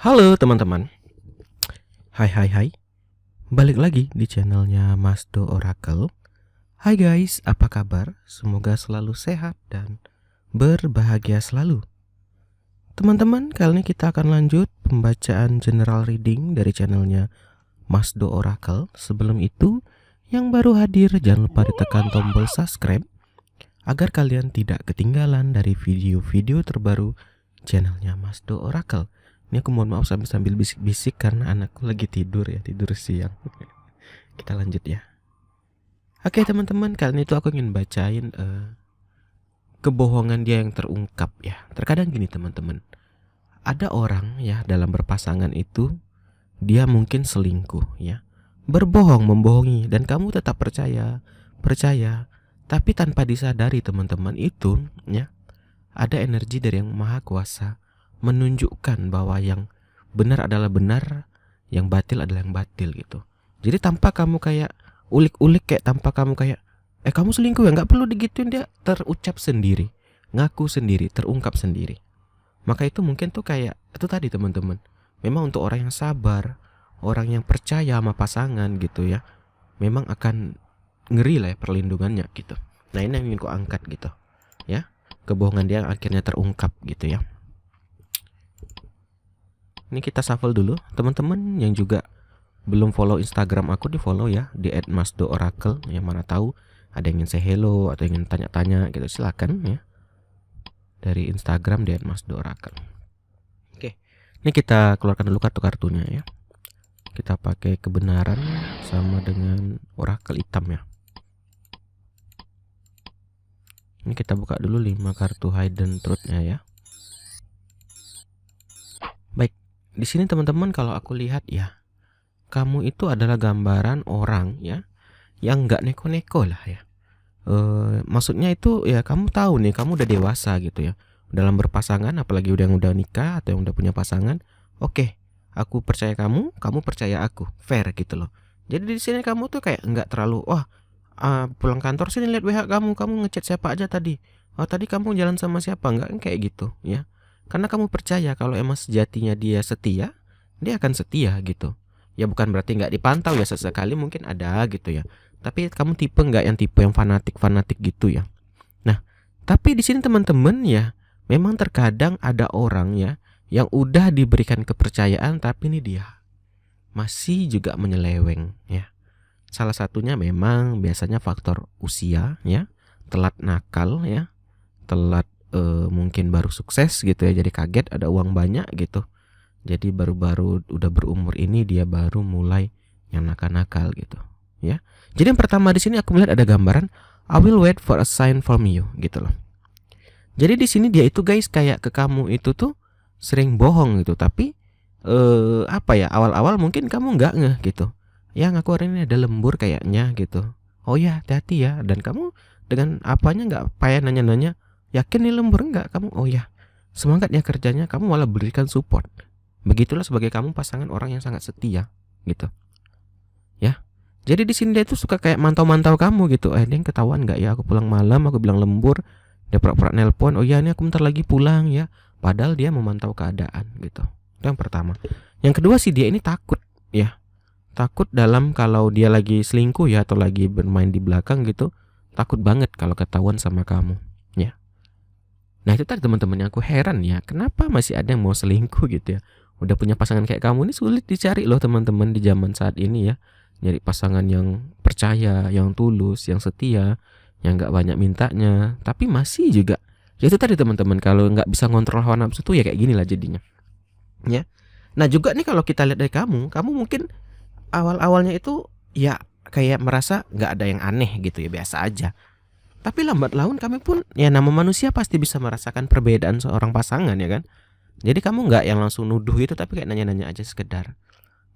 Halo teman-teman. Hai hai hai. Balik lagi di channelnya Masdo Oracle. Hai guys, apa kabar? Semoga selalu sehat dan berbahagia selalu. Teman-teman, kali ini kita akan lanjut pembacaan general reading dari channelnya Masdo Oracle. Sebelum itu, yang baru hadir jangan lupa ditekan tombol subscribe agar kalian tidak ketinggalan dari video-video terbaru channelnya Masdo Oracle. Ini aku mohon maaf sambil bisik-bisik karena anakku lagi tidur siang. Kita lanjut ya. Oke teman-teman, kali ini tuh aku ingin bacain kebohongan dia yang terungkap ya. Terkadang gini teman-teman, ada orang ya dalam berpasangan itu dia mungkin selingkuh ya, berbohong, membohongi, dan kamu tetap percaya, tapi tanpa disadari teman-teman itu ya, ada energi dari yang maha kuasa menunjukkan bahwa yang benar adalah benar, yang batil adalah yang batil gitu. Jadi tanpa kamu kayak ulik-ulik, kayak tanpa kamu kayak kamu selingkuh ya, nggak perlu digituin, dia terucap sendiri, ngaku sendiri, terungkap sendiri. Maka itu mungkin tuh kayak itu tadi teman-teman, memang untuk orang yang sabar, orang yang percaya sama pasangan gitu ya, memang akan ngeri lah ya perlindungannya gitu. Nah ini yang ingin ku angkat gitu ya, kebohongan dia yang akhirnya terungkap gitu ya. Ini kita shuffle dulu. Teman-teman yang juga belum follow Instagram aku, di follow ya, di @masdooracle. Yang mana tahu ada yang ingin say hello atau ingin tanya-tanya gitu, silakan ya, dari Instagram di @masdooracle. Oke, ini kita keluarkan dulu kartu-kartunya ya. Kita pakai kebenaran sama dengan oracle hitam ya. Ini kita buka dulu 5 kartu hidden truth-nya ya. Baik, di sini teman-teman kalau aku lihat ya, kamu itu adalah gambaran orang ya yang nggak neko-neko lah ya. Maksudnya itu ya, kamu tahu nih, kamu udah dewasa gitu ya dalam berpasangan, apalagi yang udah nikah atau yang udah punya pasangan. Oke, aku percaya kamu, kamu percaya aku, fair gitu loh. Jadi di sini kamu tuh kayak nggak terlalu pulang kantor sini lihat WH kamu ngechat siapa aja tadi, tadi kamu jalan sama siapa, nggak kayak gitu ya. Karena kamu percaya kalau emang sejatinya dia setia, dia akan setia gitu. Ya bukan berarti nggak dipantau ya, sesekali mungkin ada gitu ya. Tapi kamu tipe nggak yang tipe yang fanatik gitu ya. Nah, tapi di sini teman-teman ya, memang terkadang ada orang ya yang udah diberikan kepercayaan tapi ini dia masih juga menyeleweng ya. Salah satunya memang biasanya faktor usia ya, telat nakal ya, telat mungkin baru sukses gitu ya, jadi kaget ada uang banyak gitu. Jadi baru-baru udah berumur ini dia baru mulai yang nakal-nakal gitu ya. Jadi yang pertama di sini aku melihat ada gambaran I will wait for a sign from you gitu loh. Jadi di sini dia itu guys kayak ke kamu itu tuh sering bohong gitu, tapi awal-awal mungkin kamu nggak ngeh gitu. Yang aku hari ini ada lembur kayaknya gitu. Oh ya, hati-hati ya. Dan kamu dengan apanya nggak payah nanya-nanya, yakin nih lembur enggak? Kamu oh ya, semangat ya kerjanya, kamu malah berikan support. Begitulah sebagai kamu pasangan orang yang sangat setia gitu. Ya. Jadi di sini dia tuh suka kayak mantau-mantau kamu gitu. Dia ketahuan nggak ya aku pulang malam, aku bilang lembur, dia pura-pura nelpon, oh ya ini aku bentar lagi pulang ya. Padahal dia memantau keadaan gitu. Itu yang pertama. Yang kedua sih dia ini takut ya. Takut dalam kalau dia lagi selingkuh ya atau lagi bermain di belakang gitu, takut banget kalau ketahuan sama kamu ya. Nah itu tadi teman-teman yang aku heran ya, kenapa masih ada yang mau selingkuh gitu ya. Udah punya pasangan kayak kamu ini sulit dicari loh teman-teman di zaman saat ini ya. Nyari pasangan yang percaya, yang tulus, yang setia, yang gak banyak mintanya, tapi masih juga ya itu tadi teman-teman, kalau gak bisa ngontrol hawa nafsu tuh ya kayak gini lah jadinya ya. Nah juga nih kalau kita lihat dari kamu mungkin awal-awalnya itu ya kayak merasa gak ada yang aneh gitu ya, biasa aja. Tapi lambat laun kami pun ya, nama manusia pasti bisa merasakan perbedaan seorang pasangan ya kan. Jadi kamu nggak yang langsung nuduh itu, tapi kayak nanya-nanya aja sekedar.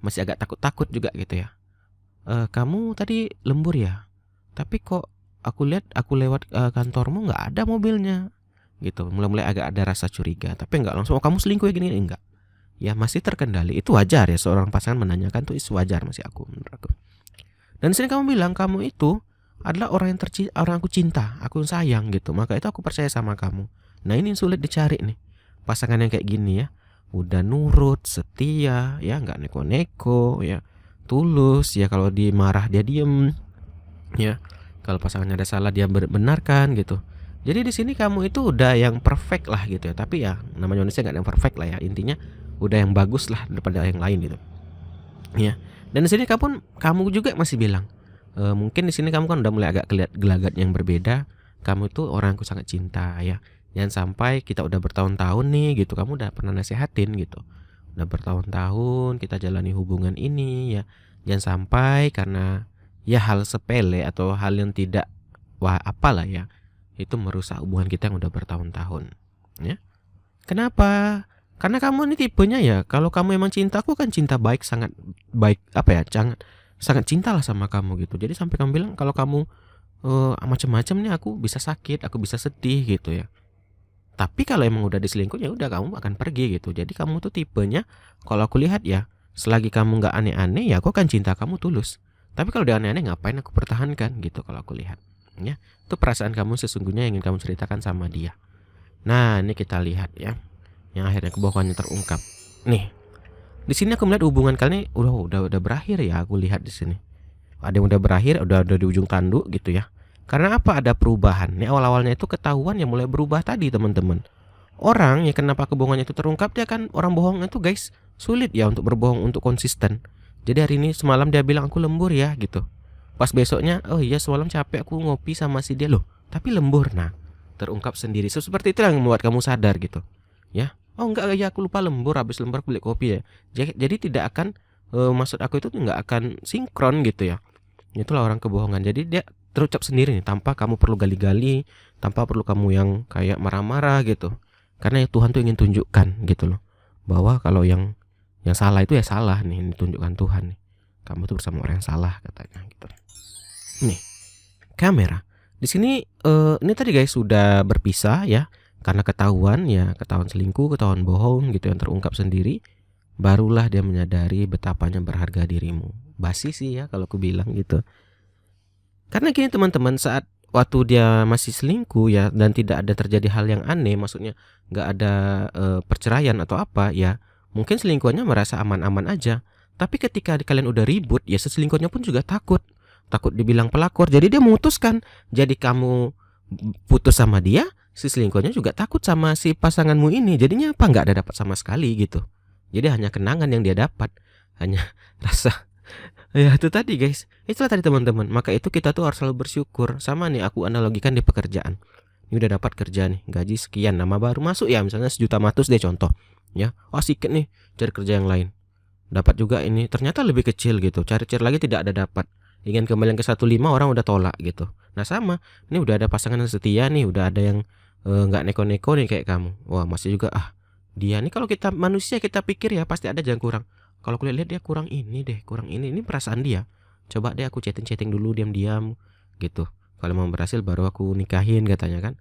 Masih agak takut-takut juga gitu ya. Kamu tadi lembur ya? Tapi kok aku lihat aku lewat kantormu nggak ada mobilnya gitu. Mulai-mulai agak ada rasa curiga, tapi nggak langsung kamu selingkuh ya gini, enggak. Ya masih terkendali. Itu wajar ya, seorang pasangan menanyakan tuh wajar masih menurut aku. Dan sini kamu bilang kamu itu adalah orang aku cinta, aku sayang gitu. Maka itu aku percaya sama kamu. Nah ini sulit dicari nih pasangan yang kayak gini ya. udah nurut, setia, ya nggak neko-neko, ya tulus, ya kalau dimarah dia diem, ya kalau pasangannya ada salah dia benarkan gitu. Jadi di sini kamu itu udah yang perfect lah gitu ya. Tapi ya namanya manusia nggak ada yang perfect lah ya. Intinya udah yang bagus lah daripada yang lain gitu. Ya. Dan di sini kamu juga masih bilang, mungkin di sini kamu kan udah mulai agak gelagat yang berbeda. Kamu itu orang yang aku sangat cinta ya. Jangan sampai kita udah bertahun-tahun nih gitu, kamu udah pernah nasehatin gitu. Udah bertahun-tahun kita jalani hubungan ini ya. Jangan sampai karena ya hal sepele atau hal yang tidak apalah ya, itu merusak hubungan kita yang udah bertahun-tahun ya. Kenapa? Karena kamu ini tipenya ya, kalau kamu emang cinta, aku kan cinta baik, sangat baik, apa ya, sangat cintalah sama kamu gitu. Jadi sampai kamu bilang kalau kamu macam-macam nih, aku bisa sakit, aku bisa sedih gitu ya. Tapi kalau emang udah diselingkuh ya udah kamu akan pergi gitu. Jadi kamu tuh tipenya, kalau aku lihat ya, selagi kamu nggak aneh-aneh ya aku akan cinta kamu tulus. Tapi kalau dia aneh-aneh ngapain aku pertahankan gitu kalau aku lihat. Ya, itu perasaan kamu sesungguhnya yang ingin kamu ceritakan sama dia. Nah, ini kita lihat ya, yang akhirnya kebohongannya terungkap. Nih, di sini aku melihat hubungan kalian ini udah berakhir ya. Aku lihat di sini ada yang udah berakhir, udah di ujung tanduk gitu ya. Karena apa? Ada perubahan. Nih awal-awalnya itu ketahuan yang mulai berubah tadi teman-teman. Orang ya kenapa kebohongannya itu terungkap, dia kan orang bohong itu guys sulit ya untuk berbohong, untuk konsisten. Jadi hari ini semalam dia bilang aku lembur ya gitu. Pas besoknya, oh iya semalam capek aku ngopi sama si dia loh, tapi lembur. Nah, terungkap sendiri. Seperti itu yang membuat kamu sadar gitu. Ya. Oh enggak ya, aku lupa lembur, habis lembur aku beli kopi ya. Jadi tidak akan maksud aku itu nggak akan sinkron gitu ya. Itulah orang kebohongan. Jadi dia terucap sendiri nih, tanpa kamu perlu gali-gali, tanpa perlu kamu yang kayak marah-marah gitu. Karena Tuhan tuh ingin tunjukkan gitu loh, bahwa kalau yang salah itu ya salah nih, ditunjukkan Tuhan nih. Kamu tuh bersama orang yang salah katanya gitu. Nih, kamera. Di sini ini tadi guys sudah berpisah ya. Karena ketahuan selingkuh, ketahuan bohong gitu yang terungkap sendiri, barulah dia menyadari betapanya berharga dirimu. Basi sih ya kalau aku bilang gitu. Karena gini teman-teman, saat waktu dia masih selingkuh ya dan tidak ada terjadi hal yang aneh, maksudnya nggak ada perceraian atau apa ya, mungkin selingkuhannya merasa aman-aman aja. Tapi ketika kalian udah ribut ya, selingkuhnya pun juga takut dibilang pelakor. Jadi dia memutuskan. Jadi kamu putus sama dia, si selingkuhnya juga takut sama si pasanganmu ini. Jadinya apa? Nggak ada dapat sama sekali gitu. Jadi hanya kenangan yang dia dapat, hanya rasa. Ya itu tadi guys, itulah tadi teman-teman. Maka itu kita tuh harus selalu bersyukur. Sama nih aku analogikan di pekerjaan. Ini udah dapat kerja nih, gaji sekian, nama baru masuk ya, misalnya 1.000.000 deh contoh. Ya, oh sikit nih, cari kerja yang lain. Dapat juga ini, ternyata lebih kecil gitu. Cari-cari lagi tidak ada dapat. Ingin kembali ke 1.5 orang udah tolak gitu. Nah sama, ini udah ada pasangan yang setia nih, udah ada yang nggak neko-neko nih kayak kamu. Wah masih juga dia nih, kalau kita manusia kita pikir ya pasti ada yang kurang. Kalau aku lihat dia kurang ini deh, kurang ini perasaan dia. Coba deh aku chatting dulu diam-diam gitu. Kalau mau berhasil baru aku nikahin katanya kan.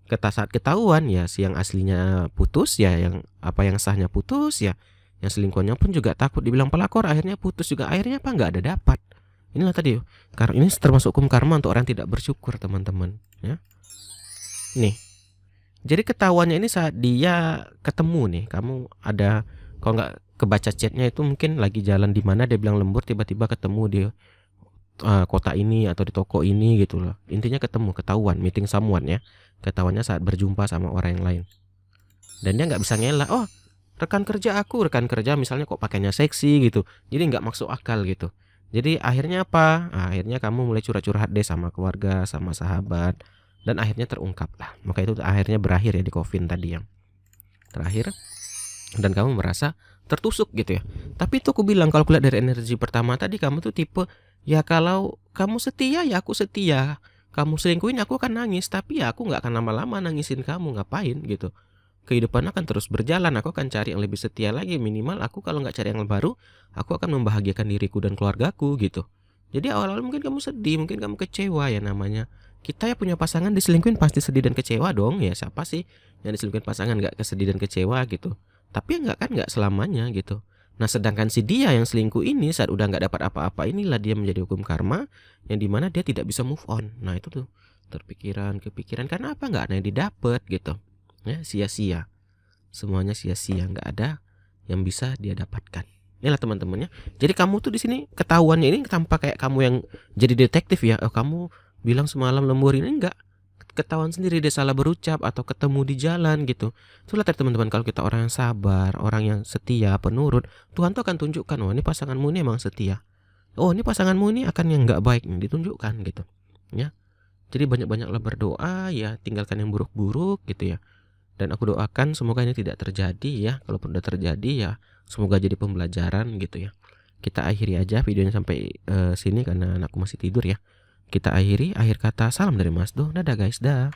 Saat ketahuan ya si yang aslinya putus ya, yang sahnya putus ya, yang selingkuhannya pun juga takut dibilang pelakor, akhirnya putus juga. Akhirnya apa? Nggak ada dapat. Inilah tadi, karena ini termasuk hukum karma untuk orang yang tidak bersyukur teman-teman ya. Nih, jadi ketahuannya ini saat dia ketemu nih, kamu ada, kalau nggak kebaca chatnya itu mungkin lagi jalan di mana dia bilang lembur, tiba-tiba ketemu di kota ini atau di toko ini gitu loh. Intinya ketahuan, meeting someone ya. Ketahuannya saat berjumpa sama orang yang lain. Dan dia nggak bisa ngelak, oh rekan kerja misalnya kok pakainya seksi gitu. Jadi nggak masuk akal gitu. Jadi akhirnya apa? Akhirnya kamu mulai curhat-curhat deh sama keluarga, sama sahabat, dan akhirnya terungkap lah. Maka itu akhirnya berakhir ya di coffin tadi yang terakhir. Dan kamu merasa tertusuk gitu ya. Tapi itu aku bilang, kalau kulihat dari energi pertama tadi, kamu tuh tipe ya kalau kamu setia ya aku setia. Kamu selingkuhin aku akan nangis, tapi ya aku gak akan lama-lama nangisin kamu, ngapain gitu. Kehidupan akan terus berjalan, aku akan cari yang lebih setia lagi. Minimal aku kalau gak cari yang baru, aku akan membahagiakan diriku dan keluargaku gitu. Jadi awal-awal mungkin kamu sedih, mungkin kamu kecewa ya, namanya kita ya punya pasangan diselingkuhin pasti sedih dan kecewa dong ya. Siapa sih yang diselingkuhin pasangan gak kesedih dan kecewa gitu. Tapi enggak selamanya gitu. Nah sedangkan si dia yang selingkuh ini saat udah gak dapat apa-apa, inilah dia menjadi hukum karma, yang dimana dia tidak bisa move on. Nah itu tuh kepikiran karena apa, gak ada yang didapat gitu ya, sia-sia. semuanya sia-sia, nggak ada yang bisa dia dapatkan. Inilah teman-temannya. Jadi kamu tuh di sini ketahuannya ini tanpa kayak kamu yang jadi detektif ya. Oh, kamu bilang semalam lembur ini, enggak. Ketahuan sendiri dia salah berucap atau ketemu di jalan gitu. Itulah tadi teman-teman, kalau kita orang yang sabar, orang yang setia, penurut, Tuhan tuh akan tunjukkan, oh ini pasanganmu ini emang setia. Oh ini pasanganmu ini akan yang nggak baik nih, ditunjukkan gitu. Ya. Jadi banyak-banyaklah berdoa ya, tinggalkan yang buruk-buruk gitu ya. Dan aku doakan semoga ini tidak terjadi ya. Kalaupun udah terjadi ya, semoga jadi pembelajaran gitu ya. Kita akhiri aja videonya sampai sini karena anakku masih tidur ya. Kita akhiri, akhir kata salam dari Mas Do. Dadah guys, dah.